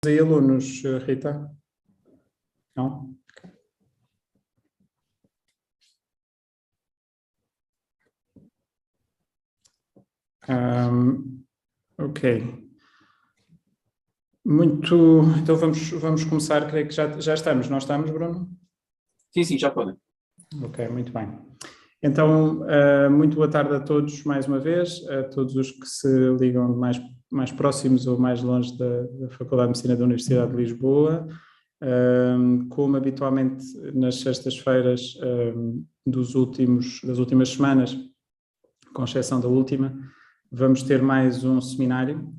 aí alunos, Rita? Não? Ok. Então vamos começar, creio que já estamos. Nós estamos, Bruno? Sim, já podem. Ok, muito bem. Então, muito boa tarde a todos mais uma vez, a todos os que se ligam mais próximos ou mais longe da Faculdade de Messina da Universidade de Lisboa. Como habitualmente nas sextas-feiras das últimas semanas, com exceção da última, vamos ter mais um seminário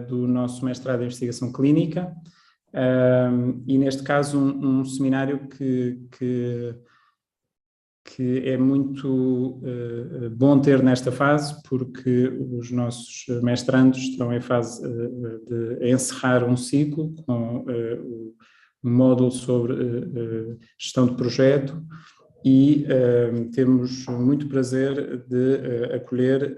do nosso Mestrado em Investigação Clínica, e neste caso um seminário que é muito bom ter nesta fase, porque os nossos mestrandos estão em fase de encerrar um ciclo com um módulo sobre gestão de projeto, e temos muito prazer de acolher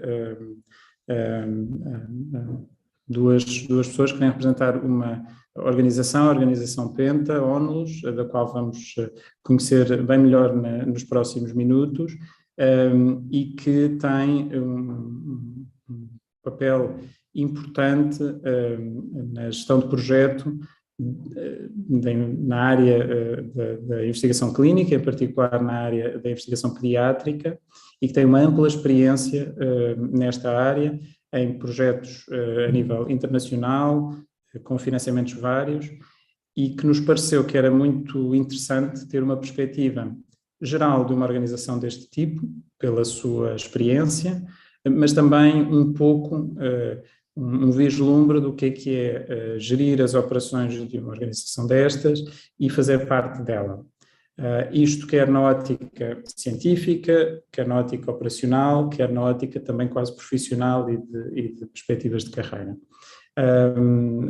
duas pessoas que vêm representar uma organização, a Organização Penta, ONLUS, da qual vamos conhecer bem melhor nos próximos minutos, e que tem um papel importante na gestão de projeto na área da investigação clínica, em particular na área da investigação pediátrica, e que tem uma ampla experiência nesta área, em projetos a nível internacional, com financiamentos vários, e que nos pareceu que era muito interessante ter uma perspectiva geral de uma organização deste tipo, pela sua experiência, mas também um pouco um vislumbre do que é gerir as operações de uma organização destas e fazer parte dela. Isto quer na ótica científica, quer na ótica operacional, quer na ótica também quase profissional e de perspectivas de carreira.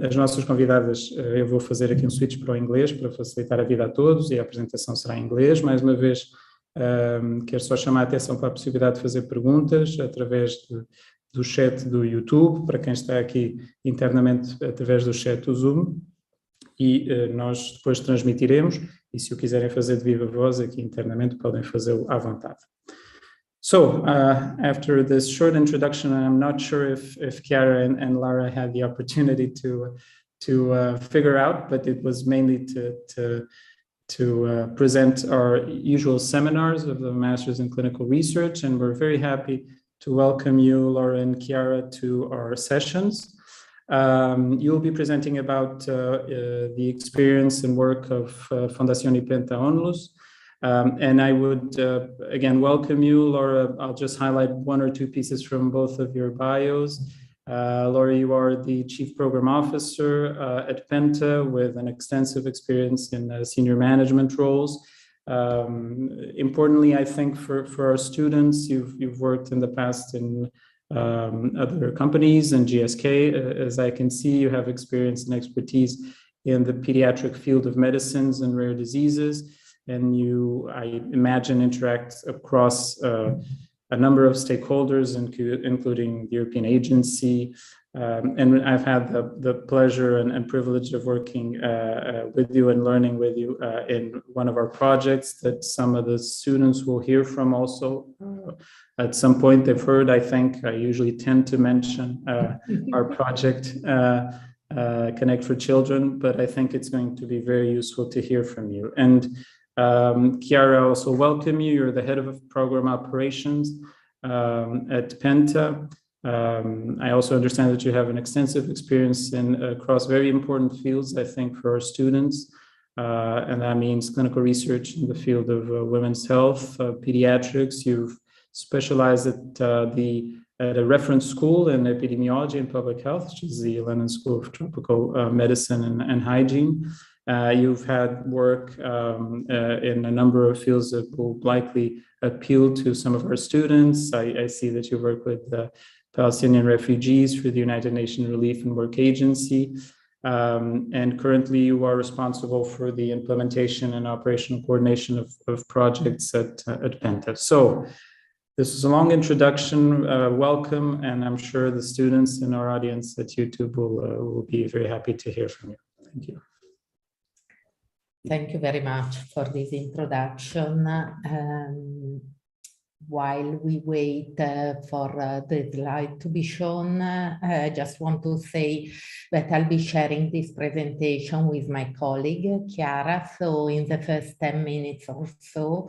As nossas convidadas, eu vou fazer aqui um switch para o inglês para facilitar a vida a todos, e a apresentação será em inglês. Mais uma vez, quero só chamar a atenção para a possibilidade de fazer perguntas através do chat do YouTube, para quem está aqui internamente através do chat do Zoom, e nós depois transmitiremos, e se o quiserem fazer de viva voz aqui internamente podem fazê-lo à vontade. So, after this short introduction, I'm not sure if Chiara and Lara had the opportunity to figure out, but it was mainly to present our usual seminars of the Masters in Clinical Research, and we're very happy to welcome you, Laura and Chiara, to our sessions. You'll be presenting about the experience and work of Fondazione Penta Onlus. And I would, again, welcome you, Laura. I'll just highlight one or two pieces from both of your bios. Laura, you are the Chief Program Officer at Penta, with an extensive experience in senior management roles. Importantly, I think for our students, you've worked in the past in other companies and GSK. As I can see, you have experience and expertise in the pediatric field of medicines and rare diseases, and you, I imagine, interact across a number of stakeholders, including the European Agency. And I've had the pleasure and privilege of working with you and learning with you in one of our projects that some of the students will hear from also. At some point they've heard, I think. I usually tend to mention our project, Connect for Children, but I think it's going to be very useful to hear from you. And Chiara, also welcome you. You're the head of program operations at Penta. I also understand that you have an extensive experience across very important fields, I think, for our students. And that means clinical research in the field of women's health, pediatrics. You've specialized at a reference school in epidemiology and public health, which is the London School of Tropical Medicine and Hygiene. You've had work in a number of fields that will likely appeal to some of our students. I see that you work with Palestinian refugees for the United Nations Relief and Work Agency. And currently you are responsible for the implementation and operational coordination of projects at Penta. So this is a long introduction. Welcome, and I'm sure the students in our audience at YouTube will be very happy to hear from you. Thank you. Thank you very much for this introduction. While we wait for the slide to be shown, I just want to say that I'll be sharing this presentation with my colleague, Chiara. So in the first 10 minutes or so,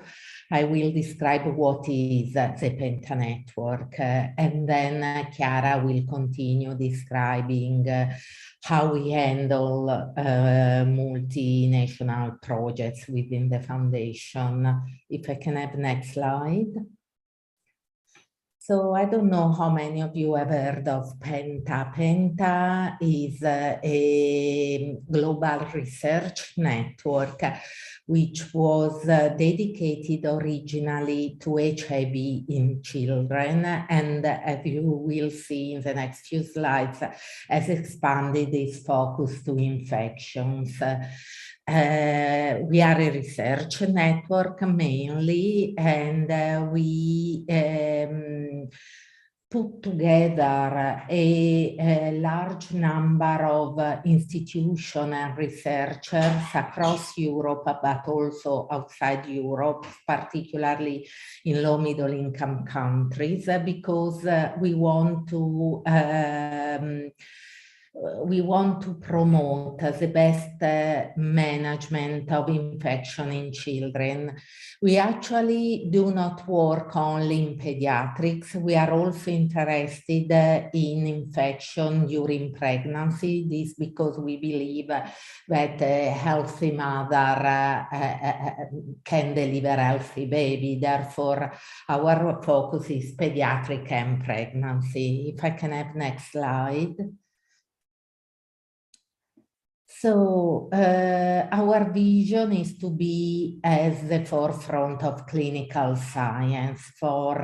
I will describe what is the Penta network, and then Chiara will continue describing how we handle multinational projects within the foundation. If I can have next slide. So I don't know how many of you have heard of Penta. Penta is a global research network which was dedicated originally to HIV in children, and as you will see in the next few slides, has expanded its focus to infections. We are a research network mainly, and we put together a large number of institutions and researchers across Europe, but also outside Europe, particularly in low middle income countries, because we want to promote the best management of infection in children. We actually do not work only in pediatrics. We are also interested in infection during pregnancy. This because we believe that a healthy mother can deliver a healthy baby. Therefore, our focus is pediatric and pregnancy. If I can have next slide. So our vision is to be at the forefront of clinical science for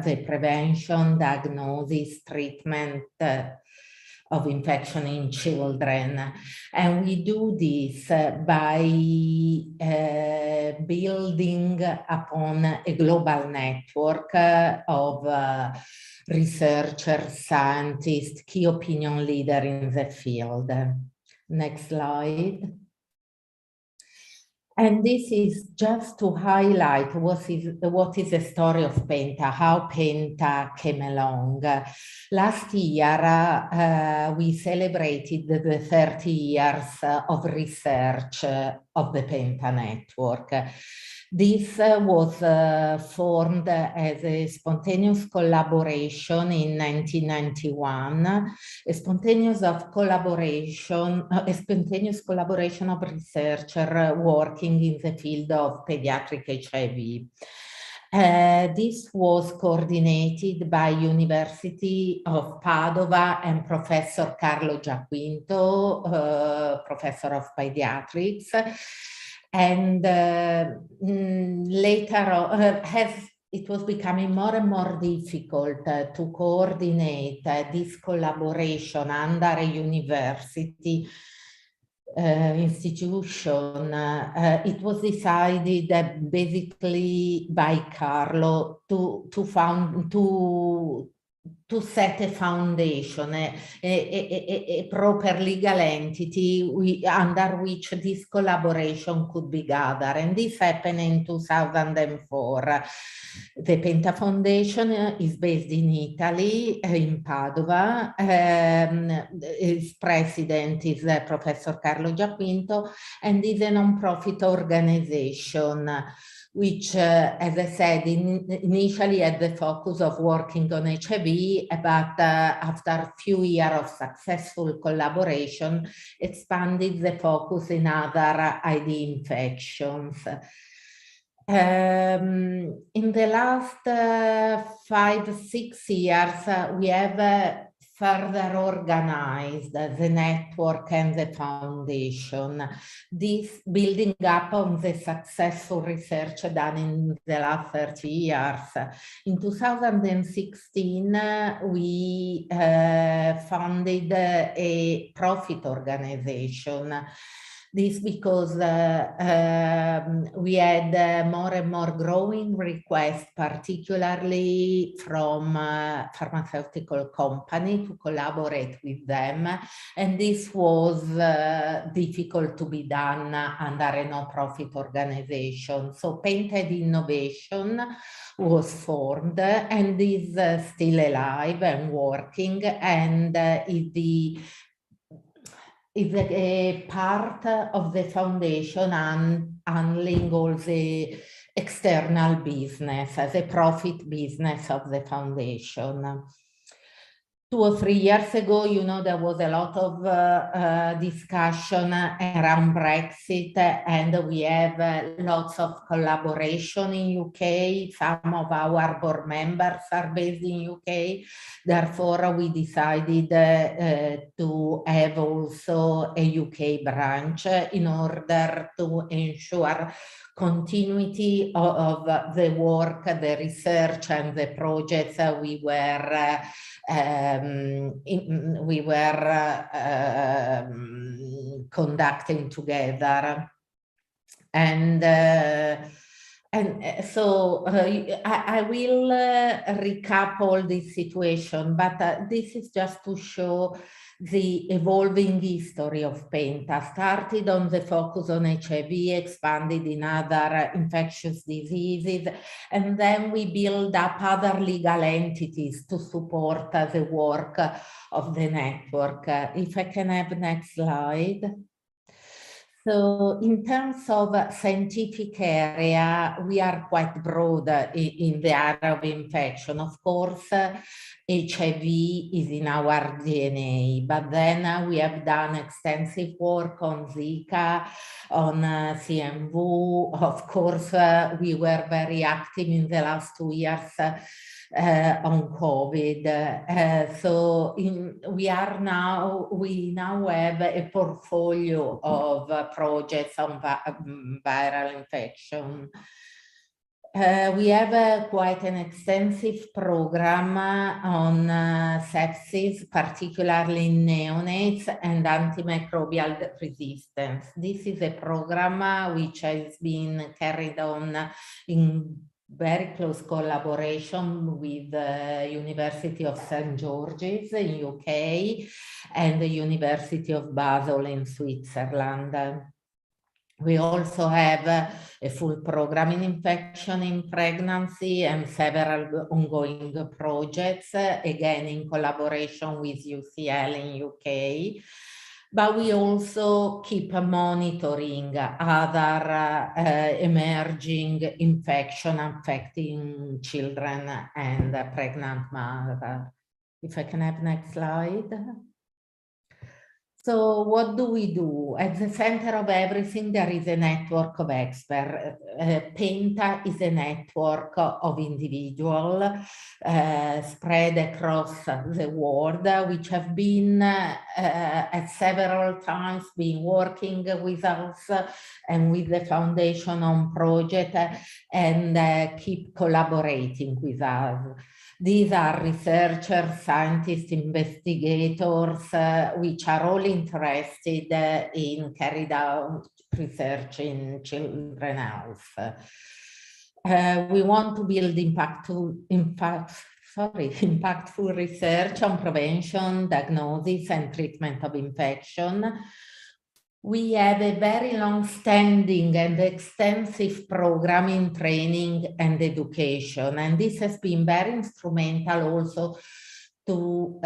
the prevention, diagnosis, treatment of infection in children. And we do this by building upon a global network of researchers, scientists, key opinion leaders in the field. Next slide. And this is just to highlight what is the story of Penta, how Penta came along. Last year, we celebrated the 30 years of research of the Penta network. This was formed as a spontaneous collaboration in 1991, a spontaneous collaboration of researchers working in the field of pediatric HIV. This was coordinated by University of Padova and Professor Carlo Giaquinto, Professor of Pediatrics. And later on, as it was becoming more and more difficult to coordinate this collaboration under a university institution, it was decided that basically by Carlo to set a foundation, a proper legal entity under which this collaboration could be gathered. And this happened in 2004. The Penta Foundation is based in Italy, in Padova. Its president is Professor Carlo Giaquinto, and is a non-profit organization which, as I said, initially had the focus of working on HIV, but after a few years of successful collaboration, expanded the focus in other ID infections. In the last 5-6 years, we have further organized the network and the foundation. This building up on the successful research done in the last 30 years. In 2016, we funded a profit organization This because we had more and more growing requests, particularly from pharmaceutical company, to collaborate with them. And this was difficult to be done under a no-profit organization. So Painted Innovation was formed, and is still alive and working, and is a part of the foundation and handling all the external business, the profit business of the foundation. 2 or 3 years ago, you know, there was a lot of discussion around Brexit, and we have lots of collaboration in UK. Some of our board members are based in UK. Therefore, we decided to have also a UK branch in order to ensure continuity of the work, the research, and the projects we were conducting together. And so I will recap all this situation, but this is just to show the evolving history of PENTA. Started on the focus on HIV, expanded in other infectious diseases, and then we build up other legal entities to support the work of the network. If I can have next slide. So in terms of scientific area, we are quite broad in the area of infection. Of course, HIV is in our DNA, but then we have done extensive work on Zika, on CMV. Of course, we were very active in the last 2 years on COVID. We now have a portfolio of projects on viral infection. We have quite an extensive program on sepsis, particularly in neonates, and antimicrobial resistance. This is a program which has been carried on in very close collaboration with the University of St. George's in UK and the University of Basel in Switzerland. We also have a full program in infection in pregnancy and several ongoing projects, again in collaboration with UCL in UK. But we also keep monitoring other emerging infection affecting children and pregnant mothers. If I can have next slide. So what do we do? At the center of everything, there is a network of experts. PENTA is a network of individuals spread across the world, which have been at several times been working with us and with the foundation on project and keep collaborating with us. These are researchers, scientists, investigators, which are all interested in carried out research in children's health. We want to build impactful research on prevention, diagnosis, and treatment of infection. We have a very long-standing and extensive program in training and education, and this has been very instrumental also to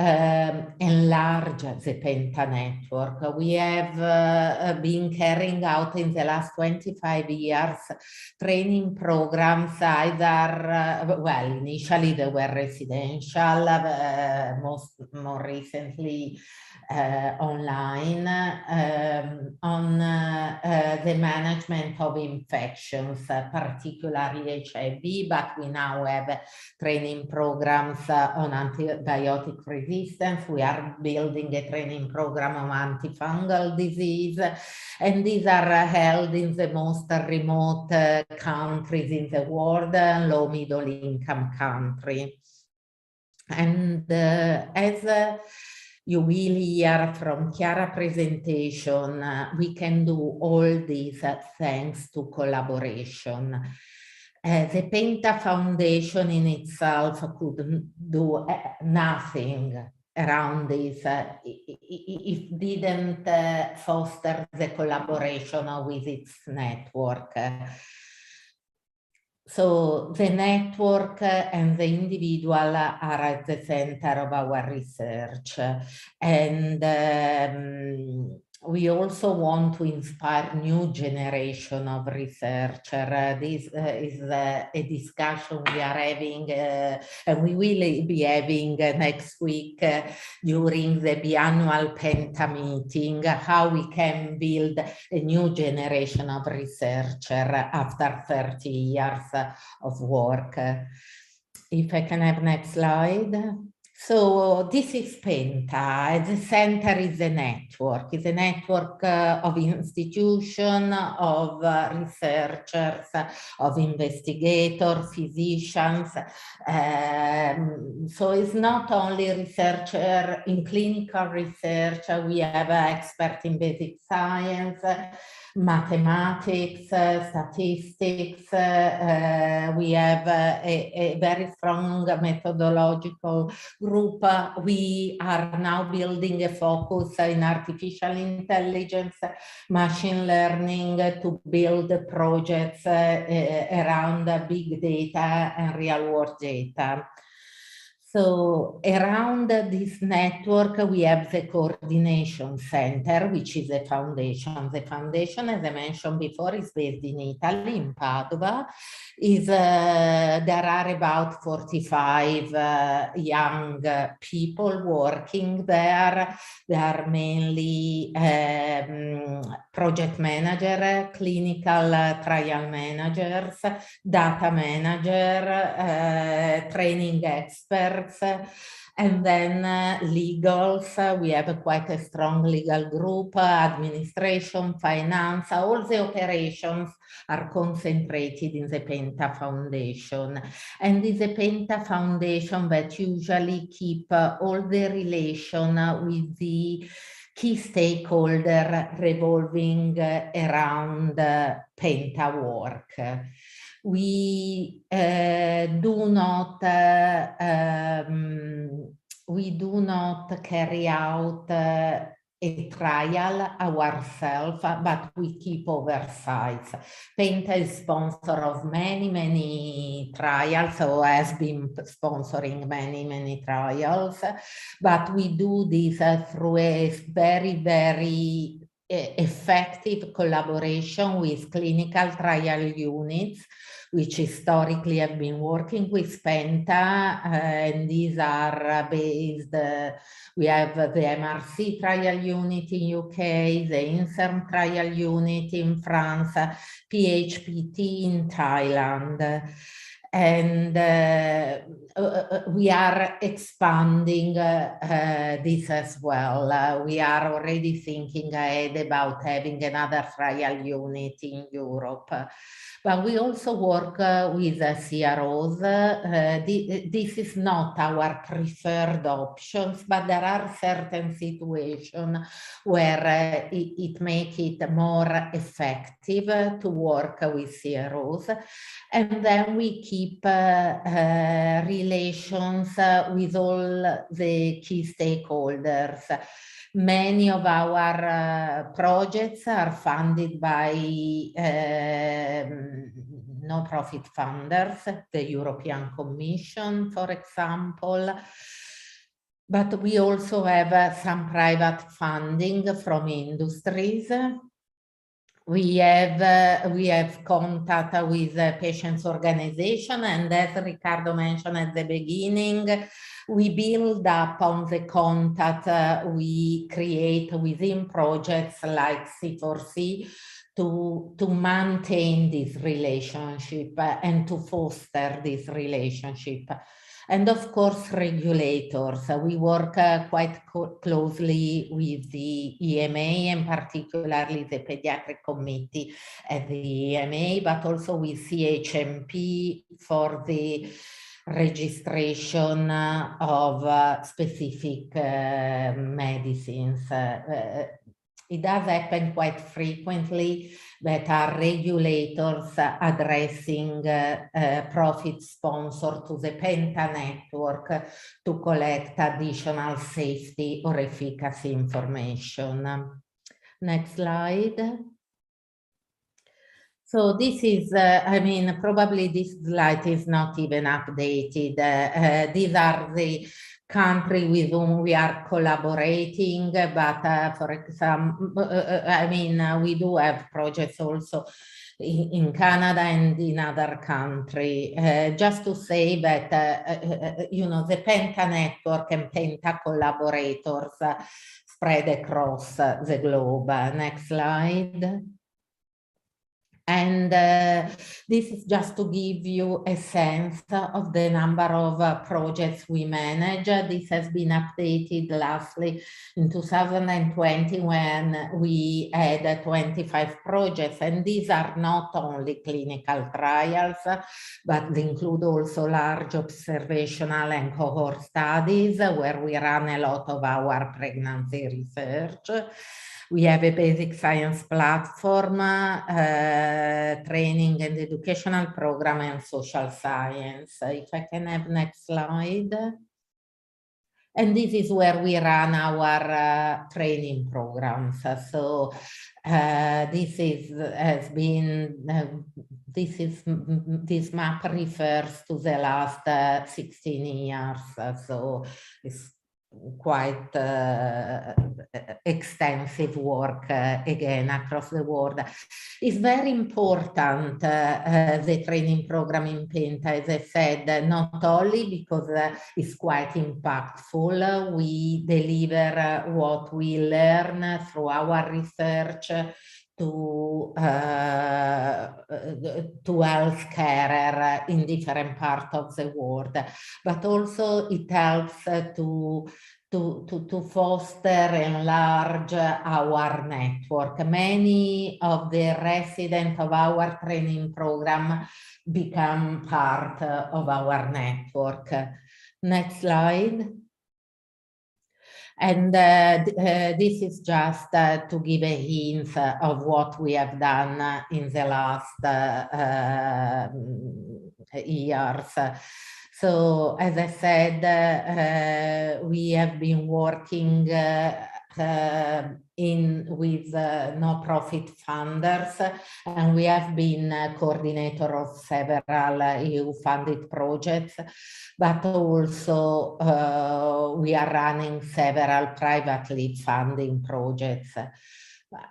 enlarge the PENTA network. We have been carrying out in the last 25 years training programs, either, well, initially they were residential, more recently online, on the management of infections, particularly HIV, but we now have training programs on antibiotic resistance. We are building a training program on antifungal disease, and these are held in the most remote countries in the world, low middle income country. And as you will hear from Chiara presentation, we can do all this thanks to collaboration. The Penta Foundation in itself could do nothing around this if didn't foster the collaboration with its network. So the network and the individual are at the center of our research. And we also want to inspire new generation of researchers. This is a discussion we are having, and we will be having next week during the biannual Penta meeting, how we can build a new generation of researchers after 30 years of work. If I can have next slide. So this is Penta. At the center is the network. It's a network of institutions, of researchers, of investigators, physicians. So it's not only researcher in clinical research. We have experts in basic science, mathematics, statistics. We have a very strong methodological group. We are now building a focus in artificial intelligence, machine learning to build projects around big data and real world data. So around this network, we have the coordination center, which is a foundation. The foundation, as I mentioned before, is based in Italy, in Padua. There are about 45 young people working there. They are mainly project manager, clinical trial managers, data manager, training experts, and then legals. We have quite a strong legal group, administration, finance. All the operations are concentrated in the Penta Foundation. And it's the Penta Foundation that usually keep all the relation with the key stakeholder revolving around Penta work. We do not carry out a trial ourselves, but we keep oversight. Penta is sponsor of many trials, so has been sponsoring many trials, but we do this through a very effective collaboration with clinical trial units, which historically have been working with Penta, and these are based, we have the MRC trial unit in UK, the INSERM trial unit in France, PHPT in Thailand. And we are expanding this as well. We are already thinking ahead about having another trial unit in Europe. But we also work with CROs. This is not our preferred options, but there are certain situations where it makes it more effective to work with CROs. And then we keep relations with all the key stakeholders. Many of our projects are funded by no-profit funders, the European Commission, for example. But we also have some private funding from industries. We have contact with patients' organization, and as Riccardo mentioned at the beginning, we build up on the contact we create within projects like C4C to maintain this relationship and to foster this relationship. And of course, regulators. We work quite closely with the EMA, and particularly the Pediatric Committee at the EMA, but also with CHMP for the registration of specific medicines. It does happen quite frequently that are regulators addressing profit sponsor to the Penta network to collect additional safety or efficacy information. Next slide. So this is, I mean, probably this slide is not even updated. These are the countries with whom we are collaborating, but for example, I mean, we do have projects also in Canada and in other countries. Just to say that, you know, the Penta network and Penta collaborators spread across the globe. Next slide. And this is just to give you a sense of the number of projects we manage. This has been updated lastly in 2020 when we had 25 projects. And these are not only clinical trials, but they include also large observational and cohort studies where we run a lot of our pregnancy research. We have a basic science platform, training and educational program, and social science. If I can have next slide. And this is where we run our training programs. So this map refers to the last 16 years. So it's quite extensive work again across the world. It's very important, the training program in Penta, as I said, not only because it's quite impactful. We deliver what we learn through our research to healthcare in different parts of the world, but also it helps to foster and enlarge our network. Many of the residents of our training program become part of our network. Next slide. And this is just to give a hint of what we have done in the last years. So, as I said, we have been working with no-profit funders, and we have been coordinator of several EU-funded projects, but also we are running several privately funding projects.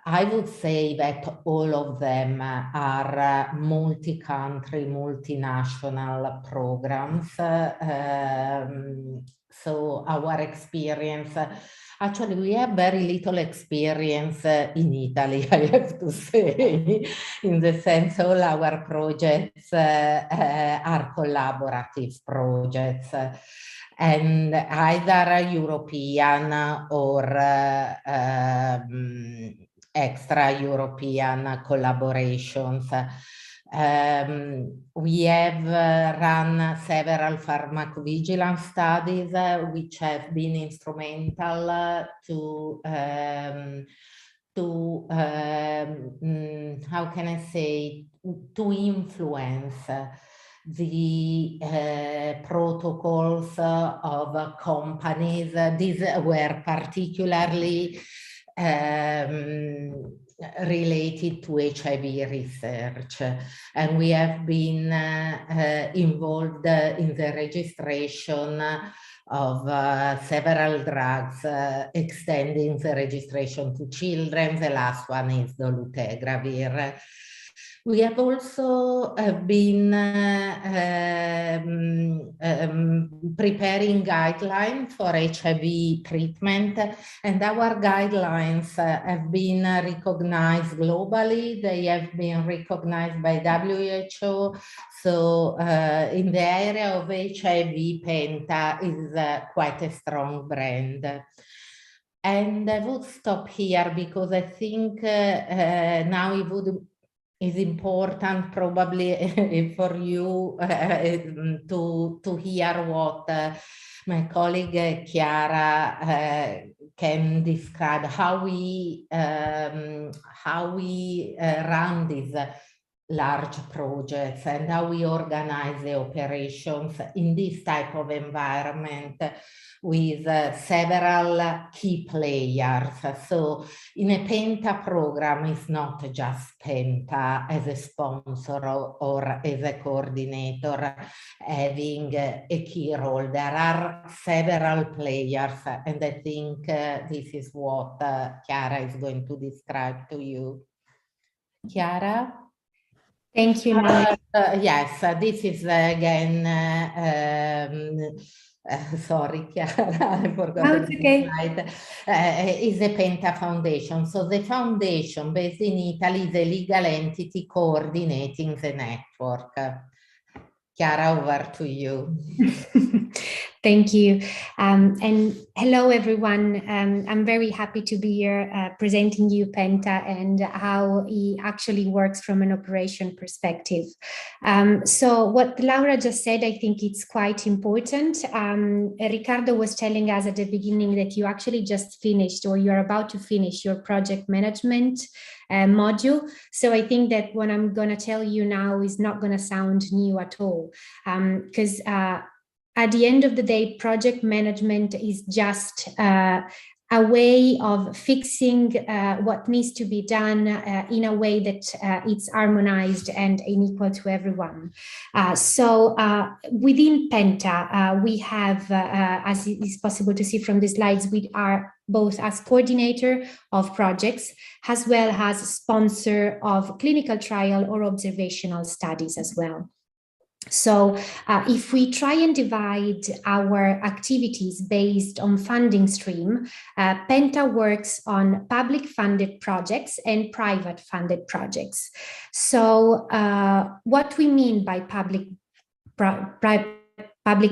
I would say that all of them are multi-country, multinational programs. So our experience, actually we have very little experience in Italy, I have to say, in the sense all our projects are collaborative projects. And either European or extra-European collaborations. We have run several pharmacovigilance studies, which have been instrumental to how can I say, to influence the protocols of companies. These were particularly related to HIV research, and we have been involved in the registration of several drugs, extending the registration to children. The last one is dolutegravir. We have also been preparing guidelines for HIV treatment, and our guidelines have been recognized globally. They have been recognized by WHO. So in the area of HIV, Penta is quite a strong brand. And I would stop here because I think now it would It's important probably for you to hear what my colleague Chiara can describe how we run these large projects and how we organize the operations in this type of environment with several key players. So in a Penta program, it's not just Penta as a sponsor or as a coordinator having a key role. There are several players, and I think this is what Chiara is going to describe to you. Chiara? Thank you, Laura. Yes, this is again, sorry, Chiara, I forgot No, it's okay. slide. Is the Penta Foundation. So the foundation based in Italy is a legal entity coordinating the network. Chiara, over to you. Thank you. And hello, everyone. I'm very happy to be here presenting you Penta and how it actually works from an operation perspective. So what Laura just said, I think it's quite important. Riccardo was telling us at the beginning that you actually just finished or you're about to finish your project management module. So I think that what I'm going to tell you now is not going to sound new at all, because at the end of the day, project management is just a way of fixing what needs to be done in a way that it's harmonized and equal to everyone. So within Penta, we have, as is possible to see from the slides, we are both as coordinator of projects, as well as sponsor of clinical trial or observational studies as well. So if we try and divide our activities based on funding stream, Penta works on public funded projects and private funded projects. So what we mean by public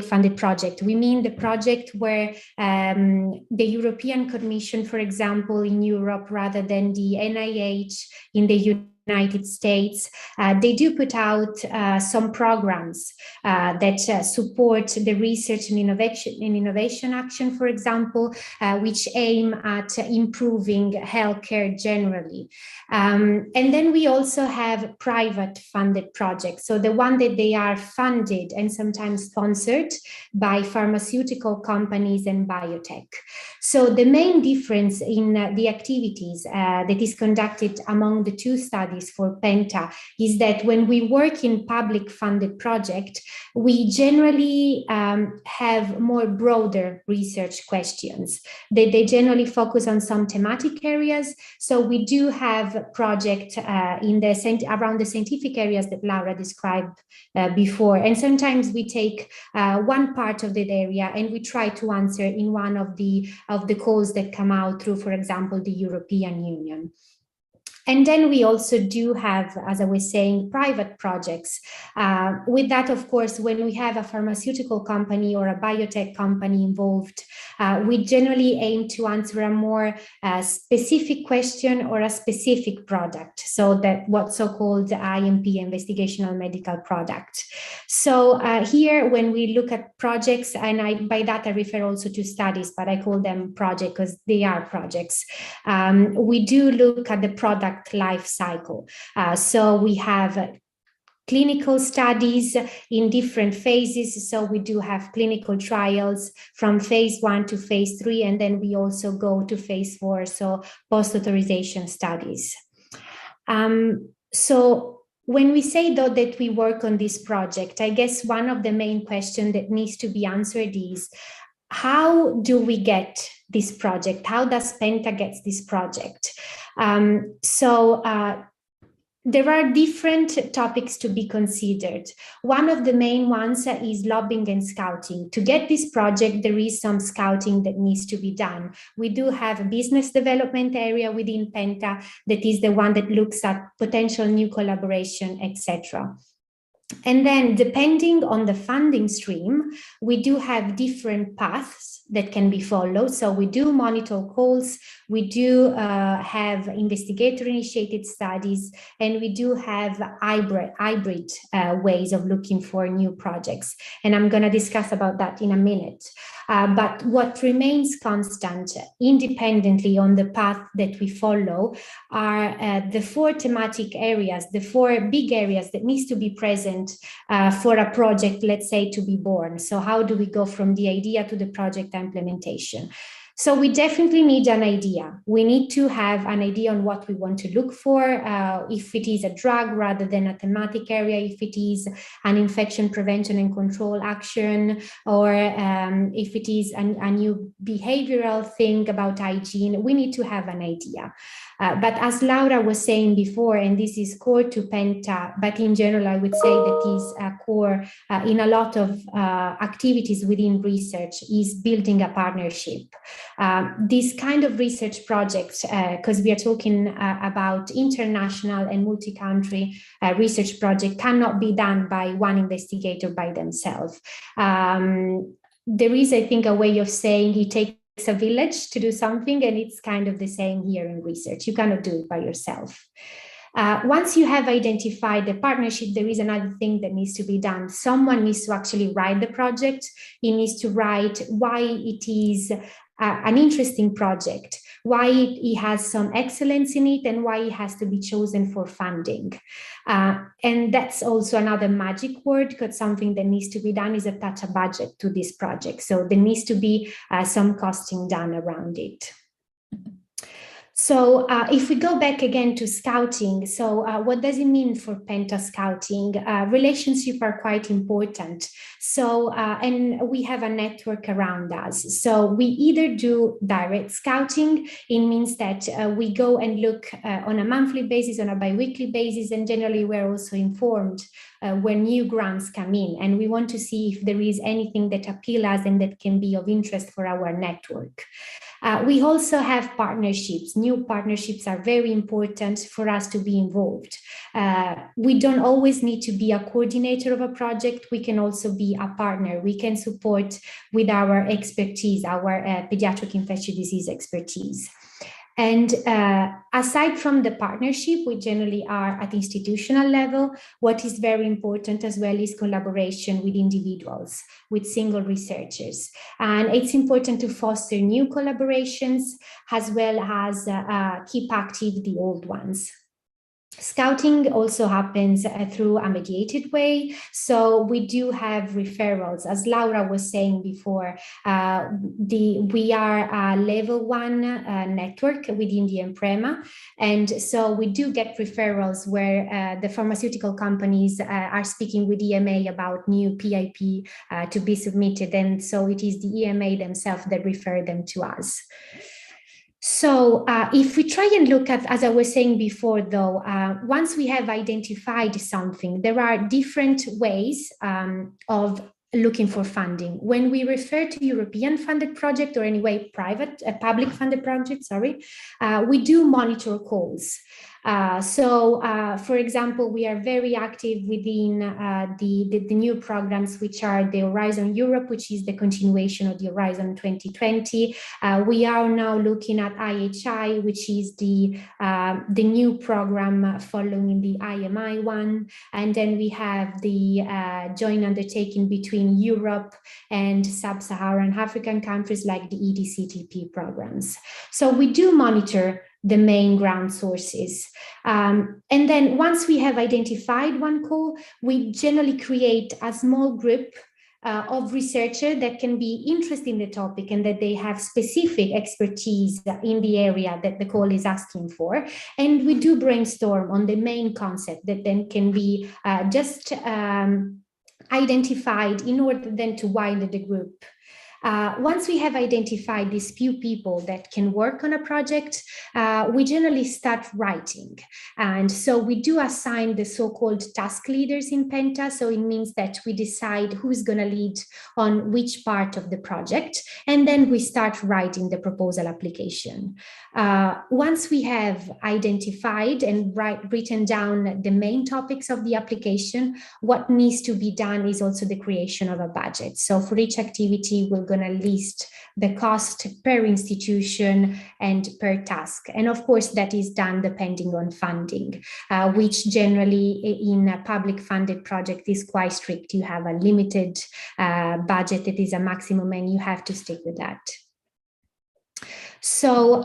funded project, we mean the project where the European Commission, for example, in Europe, rather than the NIH in the United States, they do put out some programs that support the research and innovation action, for example, which aim at improving healthcare generally. And then we also have private funded projects. So the one that they are funded and sometimes sponsored by pharmaceutical companies and biotech. So the main difference in the activities that is conducted among the two studies for Penta is that when we work in public funded project, we generally have more broader research questions. They generally focus on some thematic areas. So we do have projects around the scientific areas that Laura described before. And sometimes we take one part of that area and we try to answer in one of the calls that come out through, for example, the European Union. And then we also do have, as I was saying, private projects. With that, of course, when we have a pharmaceutical company or a biotech company involved, we generally aim to answer a more specific question or a specific product. So that what's so-called IMP, investigational medical product. So here, when we look at projects, and by that I refer also to studies, but I call them projects because they are projects. We do look at the product life cycle. So we have clinical studies in different phases. So we do have clinical trials from phase 1 to phase 3, and then we also go to phase 4, so post-authorization studies. So when we say, though, that we work on this project, I guess one of the main questions that needs to be answered is, how do we get this project? How does Penta get this project? There are different topics to be considered. One of the main ones is lobbying and scouting. To get this project, there is some scouting that needs to be done. We do have a business development area within Penta that is the one that looks at potential new collaboration, etc. And then depending on the funding stream, we do have different paths that can be followed. So we do monitor calls, we do have investigator-initiated studies, and we do have hybrid ways of looking for new projects. And I'm going to discuss about that in a minute. But what remains constant independently on the path that we follow are the four thematic areas, the four big areas that needs to be present for a project, let's say, to be born. So how do we go from the idea to the project implementation? So we definitely need an idea. We need to have an idea on what we want to look for, if it is a drug rather than a thematic area, if it is an infection prevention and control action, or if it is a new behavioral thing about hygiene. We need to have an idea. But as Laura was saying before, and this is core to Penta, but in general, I would say that is core in a lot of activities within research, is building a partnership. This kind of research projects, because we are talking about international and multi-country research project, cannot be done by one investigator by themselves. There is, I think, a way of saying it takes a village to do something, and it's kind of the same here in research. You cannot do it by yourself. Once you have identified the partnership, there is another thing that needs to be done. Someone needs to actually write the project. He needs to write why it is an interesting project, why it has some excellence in it, and why it has to be chosen for funding. And that's also another magic word, because something that needs to be done is attach a budget to this project. So there needs to be some costing done around it. So if we go back again to scouting, so what does it mean for Penta scouting? Relationships are quite important. So, and we have a network around us. So we either do direct scouting. It means that we go and look on a monthly basis, on a bi-weekly basis, and generally we're also informed when new grants come in, and we want to see if there is anything that appeals us and that can be of interest for our network. We also have partnerships. New partnerships are very important for us to be involved. We don't always need to be a coordinator of a project. We can also be a partner. We can support with our expertise, our pediatric infectious disease expertise. And aside from the partnership, we generally are at institutional level. What is very important as well is collaboration with individuals, with single researchers. And it's important to foster new collaborations as well as keep active the old ones. Scouting also happens through a mediated way. So we do have referrals. As Laura was saying before, we are a level 1 network within the EMPREMA. And so we do get referrals where the pharmaceutical companies are speaking with EMA about new PIP to be submitted. And so it is the EMA themselves that refer them to us. So if we try and look at, as I was saying before, though, once we have identified something, there are different ways of looking for funding. When we refer to European funded project, or anyway public funded project, we do monitor calls. For example, we are very active within the new programs, which are the Horizon Europe, which is the continuation of the Horizon 2020. We are now looking at IHI, which is the new program following the IMI one. And then we have the joint undertaking between Europe and sub-Saharan African countries like the EDCTP programs. So we do monitor the main ground sources. And then once we have identified one call, we generally create a small group of researchers that can be interested in the topic and that they have specific expertise in the area that the call is asking for. And we do brainstorm on the main concept that then can be identified in order then to widen the group. Once we have identified these few people that can work on a project, we generally start writing. And so we do assign the so-called task leaders in Penta. So it means that we decide who's going to lead on which part of the project, and then we start writing the proposal application. Once we have identified and written down the main topics of the application, what needs to be done is also the creation of a budget. So for each activity, we're going to list the cost per institution and per task. And of course, that is done depending on funding, which generally in a public funded project is quite strict. You have a limited budget, it is a maximum, and you have to stick with that. So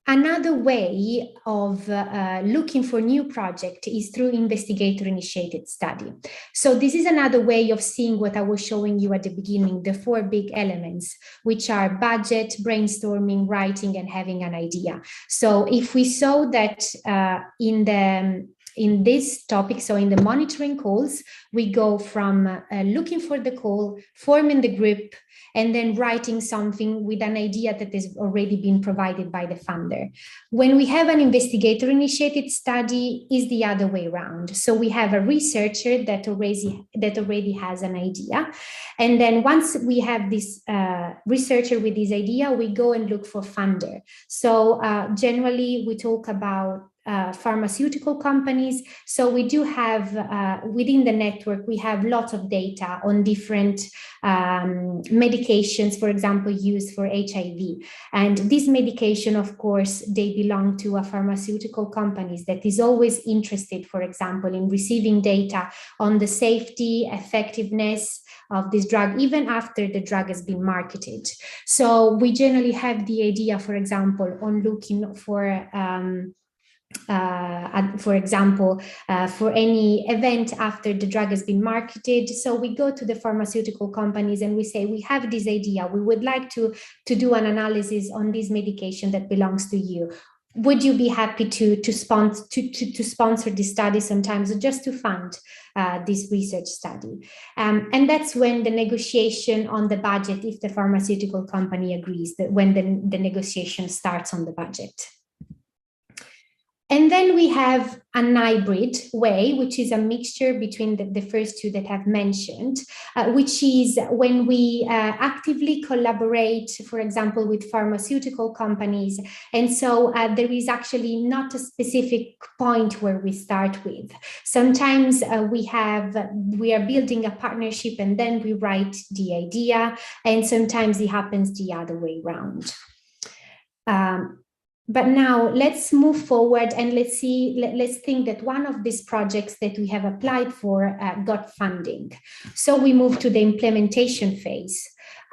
another way of looking for new project is through investigator-initiated study. So this is another way of seeing what I was showing you at the beginning, the 4 big elements, which are budget, brainstorming, writing, and having an idea. So if we saw that in this topic, so in the monitoring calls, we go from looking for the call, forming the group, and then writing something with an idea that has already been provided by the funder. When we have an investigator-initiated study, is the other way around. So we have a researcher that already has an idea. And then once we have this researcher with this idea, we go and look for funder. So generally, we talk about pharmaceutical companies. So we do have, within the network, we have lots of data on different medications, for example, used for HIV. And this medication, of course, they belong to a pharmaceutical companies that is always interested, for example, in receiving data on the safety, effectiveness of this drug, even after the drug has been marketed. So we generally have the idea, for example, on looking for example, for any event after the drug has been marketed. So we go to the pharmaceutical companies and we say, we have this idea. We would like to do an analysis on this medication that belongs to you. Would you be happy to sponsor this study sometimes, or just to fund this research study? And that's when the negotiation on the budget, if the pharmaceutical company agrees, that when the negotiation starts on the budget. And then we have an hybrid way, which is a mixture between the first two that I've mentioned, which is when we actively collaborate, for example, with pharmaceutical companies. And so there is actually not a specific point where we start with. Sometimes we are building a partnership and then we write the idea, and sometimes it happens the other way around. But now let's move forward and let's think that one of these projects that we have applied for got funding. So we move to the implementation phase.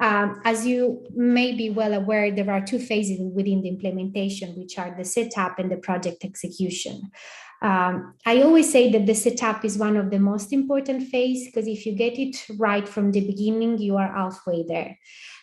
As you may be well aware, there are 2 phases within the implementation, which are the setup and the project execution. I always say that the setup is one of the most important phases, because if you get it right from the beginning, you are halfway there.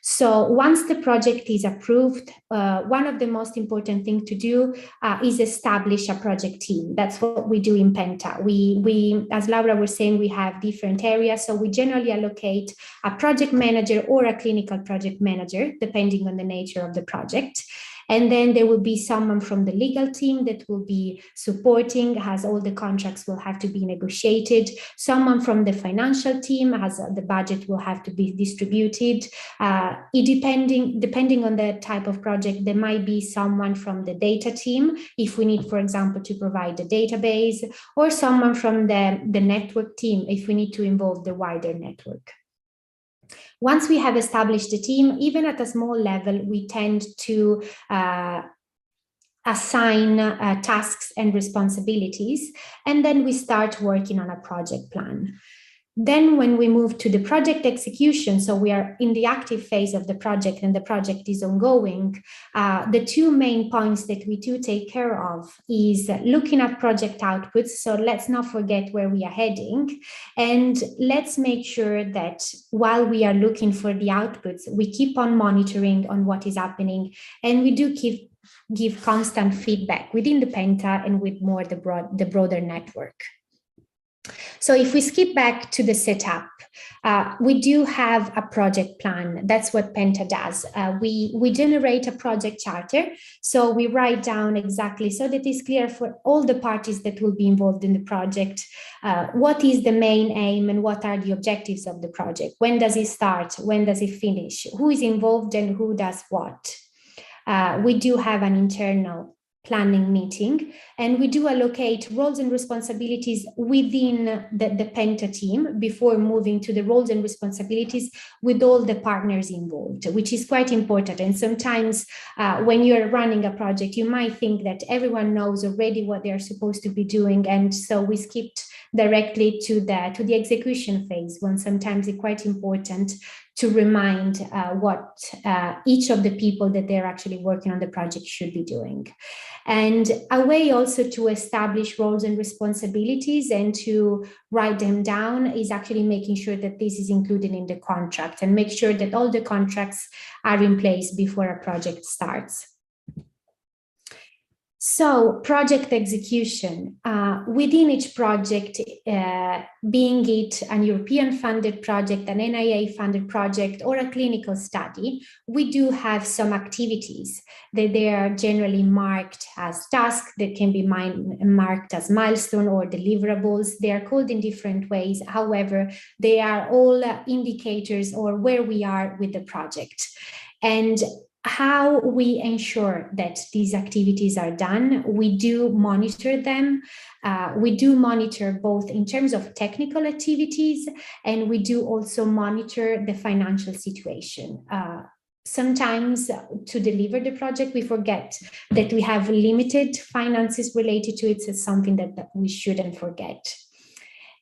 So once the project is approved, one of the most important things to do is establish a project team. That's what we do in Penta. We, as Laura was saying, we have different areas. So we generally allocate a project manager or a clinical project manager, depending on the nature of the project. And then there will be someone from the legal team that will be supporting, as all the contracts will have to be negotiated. Someone from the financial team, as the budget will have to be distributed. Depending on the type of project, there might be someone from the data team, if we need, for example, to provide the database, or someone from the network team, if we need to involve the wider network. Once we have established the team, even at a small level, we tend to assign tasks and responsibilities, and then we start working on a project plan. Then when we move to the project execution, so we are in the active phase of the project and the project is ongoing, the 2 main points that we do take care of is looking at project outputs. So let's not forget where we are heading, and let's make sure that while we are looking for the outputs, we keep on monitoring on what is happening, and we do give constant feedback within the Penta and with more the broader network. So if we skip back to the setup, we do have a project plan. That's what Penta does. We generate a project charter. So we write down exactly so that it's clear for all the parties that will be involved in the project, what is the main aim and what are the objectives of the project? When does it start? When does it finish? Who is involved and who does what? We do have an internal planning meeting, and we do allocate roles and responsibilities within the Penta team before moving to the roles and responsibilities with all the partners involved, which is quite important. And sometimes when you're running a project, you might think that everyone knows already what they're supposed to be doing, and so we skipped directly to the execution phase, when sometimes it's quite important to remind what each of the people that they're actually working on the project should be doing. And a way also to establish roles and responsibilities and to write them down is actually making sure that this is included in the contract, and make sure that all the contracts are in place before a project starts. So project execution, within each project, being it an European funded project, an NIA funded project, or a clinical study, we do have some activities that they are generally marked as tasks, that can be marked as milestone or deliverables. They are called in different ways. However, they are all indicators or where we are with the project. And how we ensure that these activities are done, we do monitor them. We do monitor both in terms of technical activities, and we do also monitor the financial situation. Sometimes to deliver the project, we forget that we have limited finances related to it. So it's something that we shouldn't forget.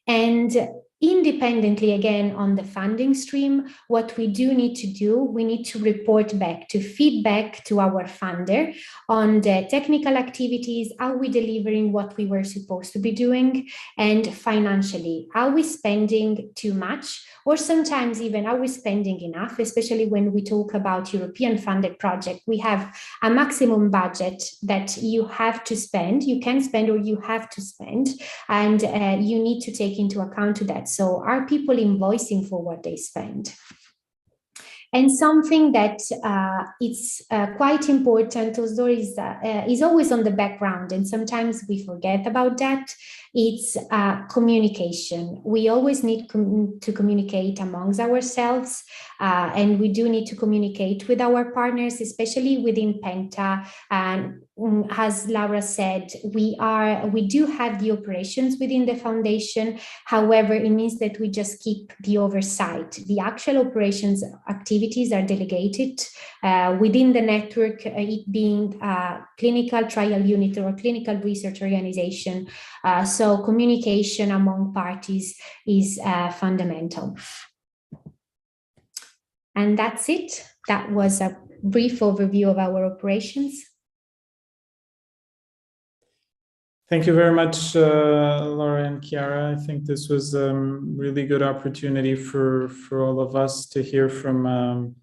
And independently, again, on the funding stream, what we do need to do, we need to report back, to feedback to our funder on the technical activities. Are we delivering what we were supposed to be doing? And financially, are we spending too much? Or sometimes even, are we spending enough? Especially when we talk about European funded project, we have a maximum budget that you have to spend, you can spend or you have to spend, and you need to take into account to that. So are people invoicing for what they spend? And something that it's quite important, although is always on the background, and sometimes we forget about that, it's communication. We always need to communicate amongst ourselves, and we do need to communicate with our partners, especially within Penta. And as Laura said, we do have the operations within the foundation. However, it means that we just keep the oversight. The actual operations activities are delegated within the network, it being a clinical trial unit or a clinical research organization. So communication among parties is fundamental. And that's it. That was a brief overview of our operations. Thank you very much, Laura and Chiara. I think this was a really good opportunity for all of us to hear from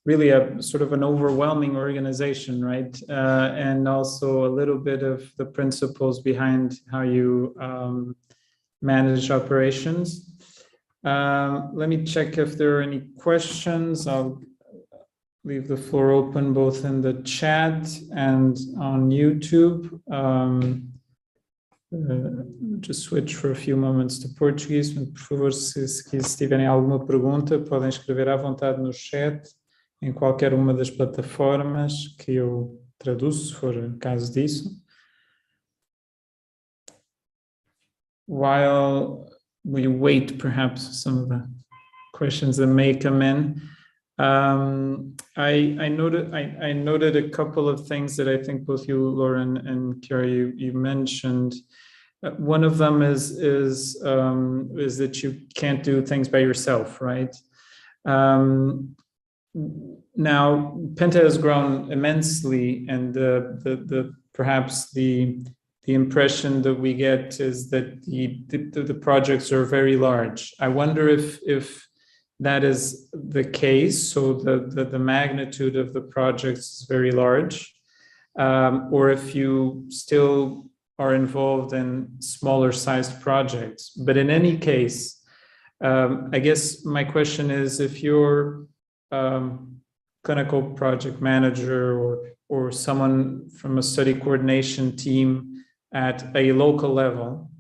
really a sort of an overwhelming organization, right? And also a little bit of the principles behind how you manage operations. Let me check if there are any questions. I'll leave the floor open both in the chat and on YouTube. Just switch for a few moments to Portuguese. Por favor, se tiverem alguma pergunta, podem escrever à vontade no chat, em qualquer uma das plataformas que eu traduzo, se for caso disso. While we wait, perhaps, some of the questions that may come in, I noted a couple of things that I think both you, Lauren, and Chiara, you mentioned. One of them is that you can't do things by yourself, right? Now, Penta has grown immensely, and perhaps the impression that we get is that the projects are very large. I wonder if that is the case, so the magnitude of the projects is very large, or if you still are involved in smaller sized projects. But in any case, I guess my question is, if you're clinical project manager or someone from a study coordination team at a local level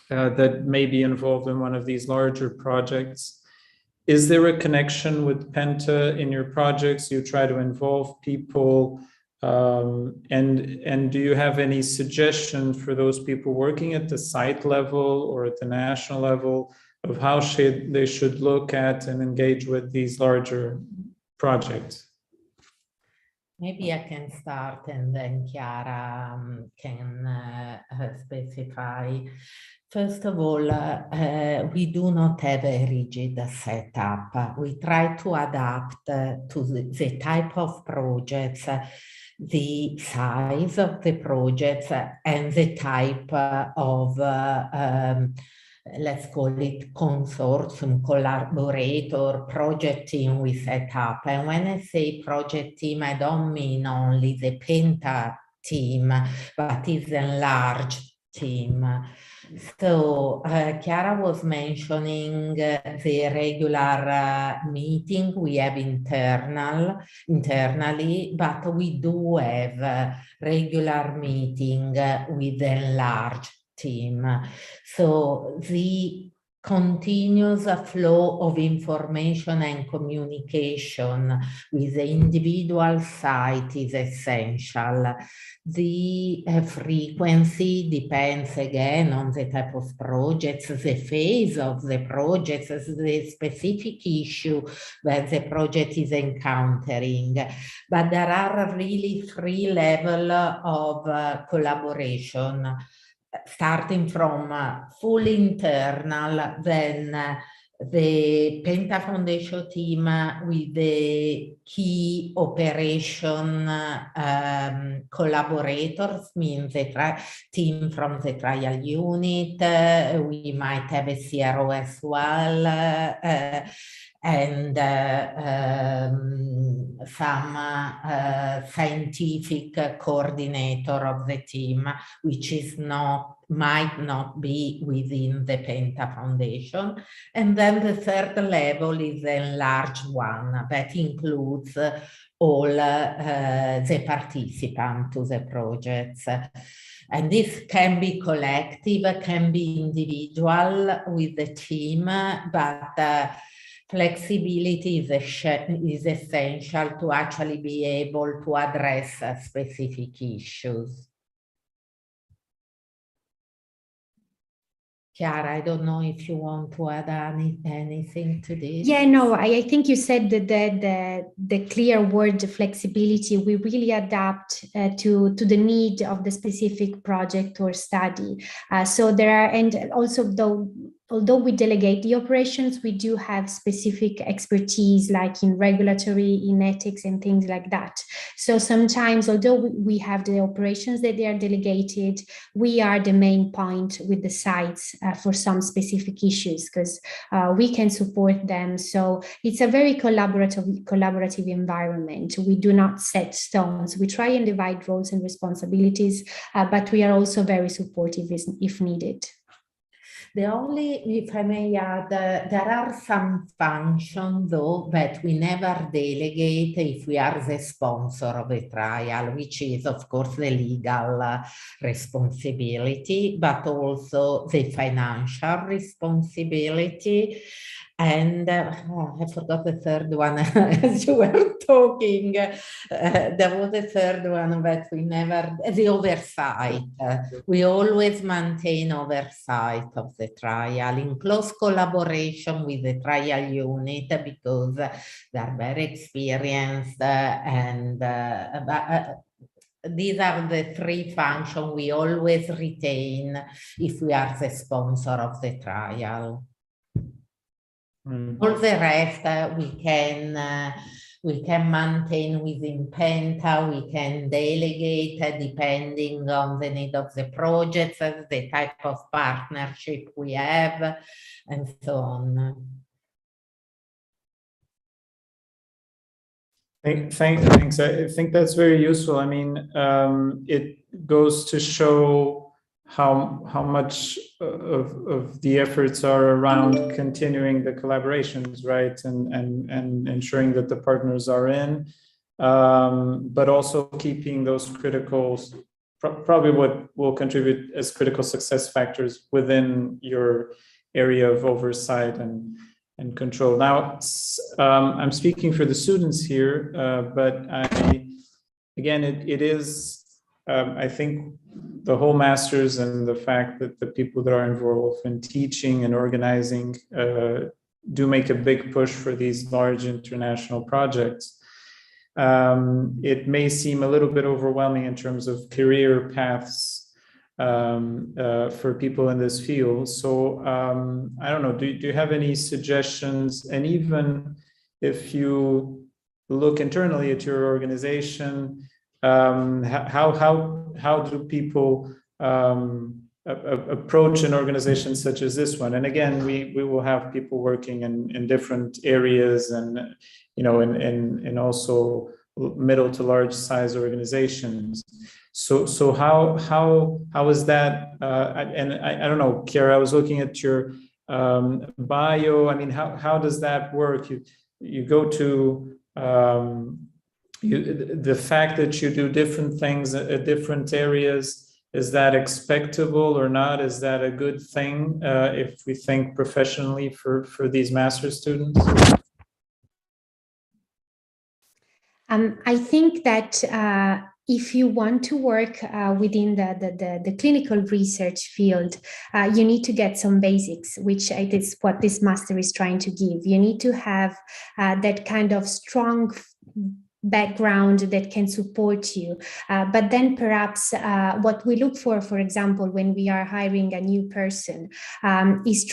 that may be involved in one of these larger projects, is there a connection with Penta in your projects? You try to involve people, and do you have any suggestion for those people working at the site level or at the national level of how they should look at and engage with these larger projects? Maybe I can start and then Chiara can specify. First of all, we do not have a rigid setup. We try to adapt to the type of projects, the size of the projects, and the type of let's call it consortium, collaborator, project team we set up. And when I say project team, I don't mean only the Penta team, but it's a large team. So Chiara was mentioning the regular meeting we have internally, but we do have regular meeting with a large team. So the continuous flow of information and communication with the individual site is essential. The frequency depends again on the type of projects, the phase of the projects, the specific issue that the project is encountering. But there are really 3 levels of collaboration, starting from full internal, then the Penta Foundation team with the key operation collaborators, means the team from the trial unit. We might have a CRO as well, and some scientific coordinator of the team, which is might not be within the Penta Foundation. And then the 3rd level is a large one that includes all the participants to the projects. And this can be collective, can be individual with the team, but flexibility is essential to actually be able to address specific issues. Chiara, I don't know if you want to add anything to this. Yeah, no, I think you said that the clear word flexibility, we really adapt to the need of the specific project or study. So there are, and also although we delegate the operations, we do have specific expertise like in regulatory, in ethics and things like that. So sometimes, although we have the operations that they are delegated, we are the main point with the sites for some specific issues, because we can support them. So it's a very collaborative environment. We do not set stones. We try and divide roles and responsibilities, but we are also very supportive if needed. The only, if I may add, there are some functions, though, that we never delegate if we are the sponsor of a trial, which is, of course, the legal responsibility, but also the financial responsibility. And I forgot the 3rd one as you were talking. There was a 3rd one that we never, the oversight. We always maintain oversight of the trial in close collaboration with the trial unit, because they are very experienced and these are the 3 functions we always retain if we are the sponsor of the trial. All the rest we can maintain within Penta, we can delegate depending on the need of the projects, the type of partnership we have, and so on. Thanks. I think that's very useful. I mean, it goes to show how much of the efforts are around continuing the collaborations, right, and ensuring that the partners are in, but also keeping those critical, probably what will contribute as critical success factors within your area of oversight and control. Now, I'm speaking for the students here, but again, it is, I think the whole master's and the fact that the people that are involved in teaching and organizing do make a big push for these large international projects. It may seem a little bit overwhelming in terms of career paths for people in this field. So I don't know, do you have any suggestions? And even if you look internally at your organization, how do people approach an organization such as this one? And again, we will have people working in different areas, and in also middle to large size organizations. So how is that? And I don't know, Chiara, I was looking at your bio. I mean, how does that work? You go to the fact that you do different things at different areas, is that expectable or not? Is that a good thing if we think professionally for these master students? I think that if you want to work within the clinical research field, you need to get some basics, which is what this master is trying to give. You need to have that kind of strong background that can support you. But then perhaps what we look for example, when we are hiring a new person, is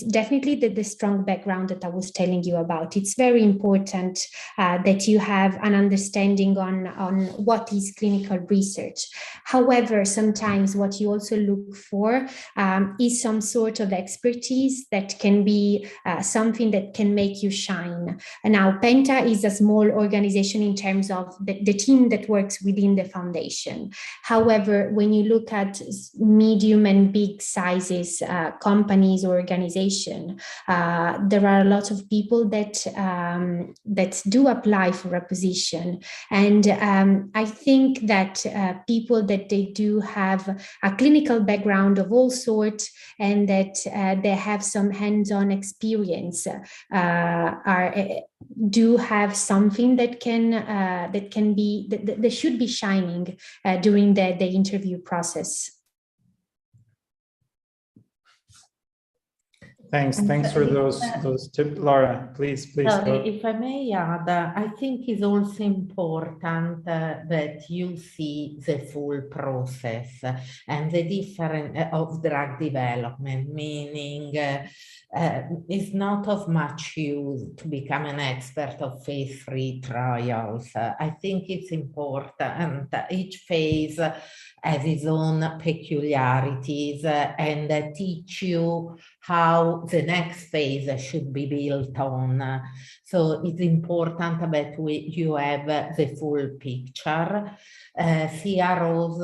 definitely the strong background that I was telling you about. It's very important that you have an understanding on what is clinical research. However, sometimes what you also look for is some sort of expertise that can be something that can make you shine. And now Penta is a small organization in terms of the team that works within the foundation. However, when you look at medium and big sizes, companies or organization, there are a lot of people that do apply for a position. And I think that people that they do have a clinical background of all sorts and that they have some hands-on experience do have something that they should be shining during the interview process. Thanks for those tips, Laura. Please. Sorry, if I may add, I think it's also important that you see the full process and the different of drug development, meaning it's not of much use to become an expert of phase 3 trials. I think it's important. Each phase has its own peculiarities and teach you how the next phase should be built on. So it's important that you have the full picture. CROs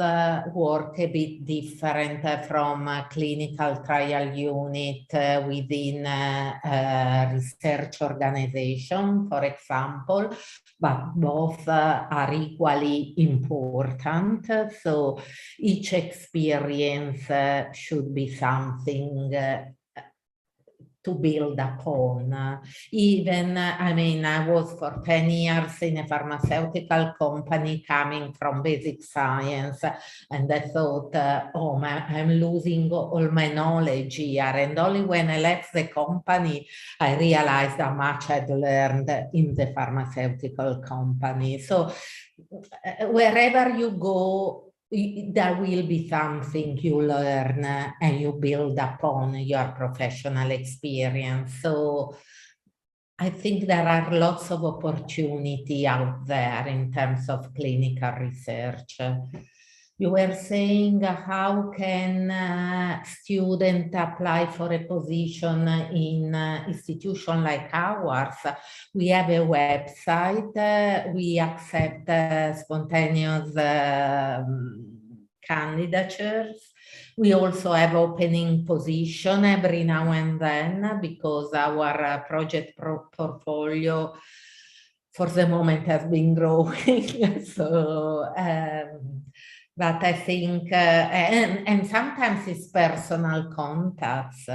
work a bit different from a clinical trial unit within a research organization, for example, but both are equally important. So each experience should be something to build upon. Even, I mean, I was for 10 years in a pharmaceutical company coming from basic science, and I thought, oh, I'm losing all my knowledge here. And only when I left the company, I realized how much I'd learned in the pharmaceutical company. So wherever you go, there will be something you learn and you build upon your professional experience. So I think there are lots of opportunity out there in terms of clinical research. You were saying how can students apply for a position in an institution like ours? We have a website. We accept spontaneous candidatures. We also have opening position every now and then because our project portfolio for the moment has been growing. So, but I think, and sometimes it's personal contacts.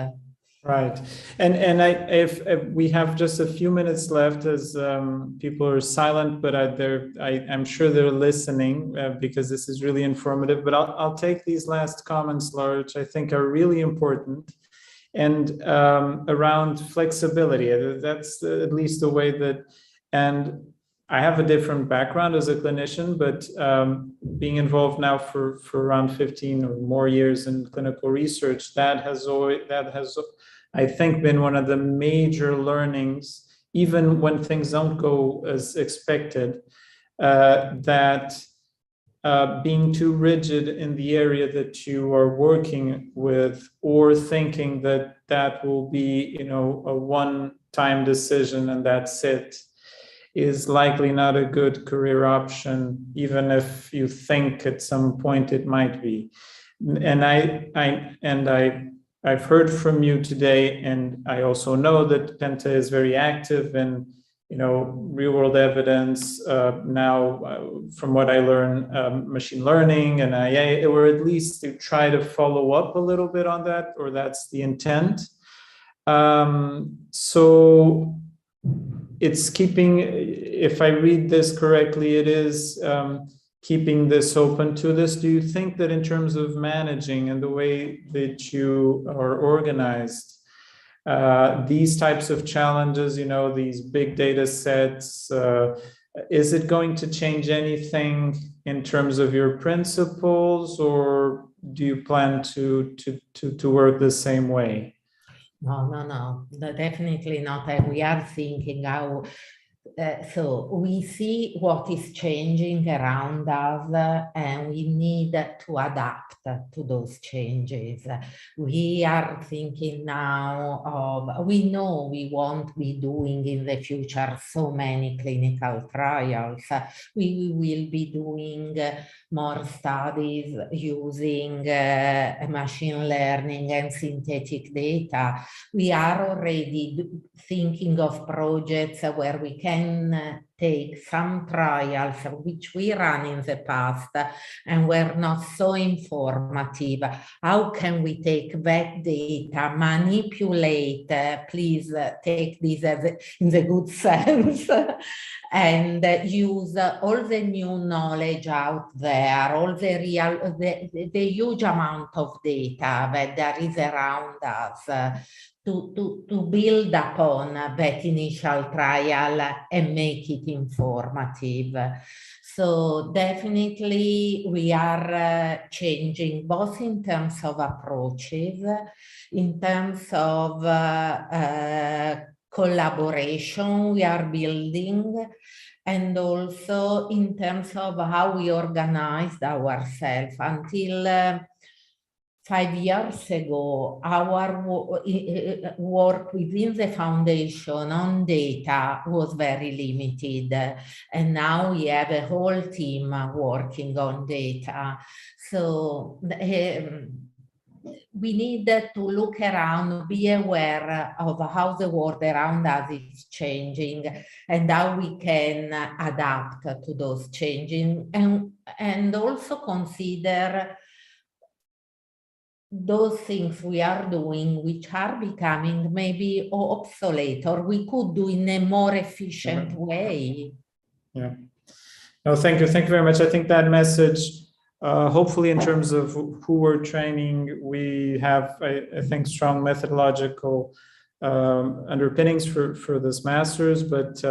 Right, and if we have just a few minutes left, as people are silent, but I'm sure they're listening because this is really informative. But I'll take these last comments, Laura, which I think are really important, and around flexibility. That's at least the way that, and I have a different background as a clinician, but being involved now for around 15 or more years in clinical research, that has I think been one of the major learnings, even when things don't go as expected, that being too rigid in the area that you are working with, or thinking that that will be, a one-time decision and that's it, is likely not a good career option, even if you think at some point it might be. And I've heard from you today, and I also know that Penta is very active in, real-world evidence now. From what I learn, machine learning and AI, or at least to try to follow up a little bit on that, or that's the intent. So it's keeping, if I read this correctly, it is keeping this open to this. Do you think that in terms of managing and the way that you are organized, these types of challenges, these big data sets, is it going to change anything in terms of your principles, or do you plan to work the same way? No, definitely not. We are thinking how. So we see what is changing around us, and we need to adapt to those changes. We are thinking now of, we know we won't be doing in the future so many clinical trials. We will be doing more studies using machine learning and synthetic data. We are already thinking of projects where we can take some trials which we ran in the past and were not so informative. How can we take that data, manipulate, please take this in the good sense, and use all the new knowledge out there, all the huge amount of data that there is around us, to build upon that initial trial and make it informative. So definitely we are changing both in terms of approaches, in terms of collaboration we are building, and also in terms of how we organized ourselves. Until 5 years ago, our work within the foundation on data was very limited, and now we have a whole team working on data. So we need to look around, be aware of how the world around us is changing and how we can adapt to those changes, and also consider those things we are doing which are becoming maybe obsolete, or we could do in a more efficient way. Yeah. No, thank you. Thank you very much. I think that message, hopefully in terms of who we're training, we have, I think, strong methodological underpinnings for this master's, but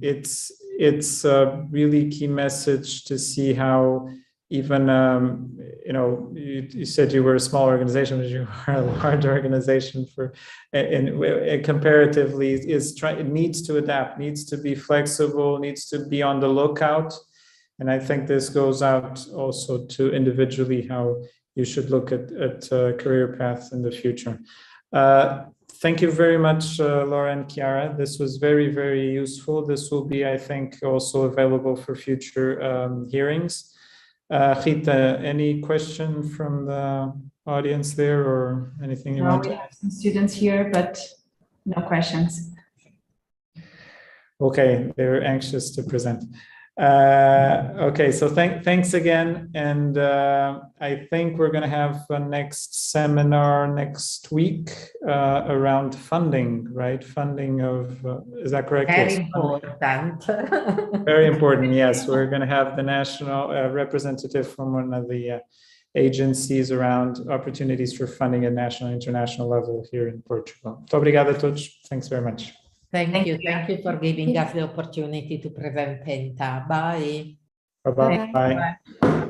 it's a really key message to see how even, you said you were a small organization, but you are a large organization and comparatively it needs to adapt, needs to be flexible, needs to be on the lookout. And I think this goes out also to individually how you should look at career paths in the future. Thank you very much, Laura and Chiara. This was very, very useful. This will be, I think, also available for future hearings. Rita, any question from the audience there or anything you want to? We have some students here, but no questions. Okay, they're anxious to present. Okay, so thanks again. And I think we're going to have a next seminar next week around funding, right? Funding of, is that correct? Very Yes. important. Very important, yes. We're going to have the national representative from one of the agencies around opportunities for funding at national and international level here in Portugal. Muito obrigado a todos. Thanks very much. Thank you for giving us the opportunity to present Penta. Bye. Bye-bye. Bye.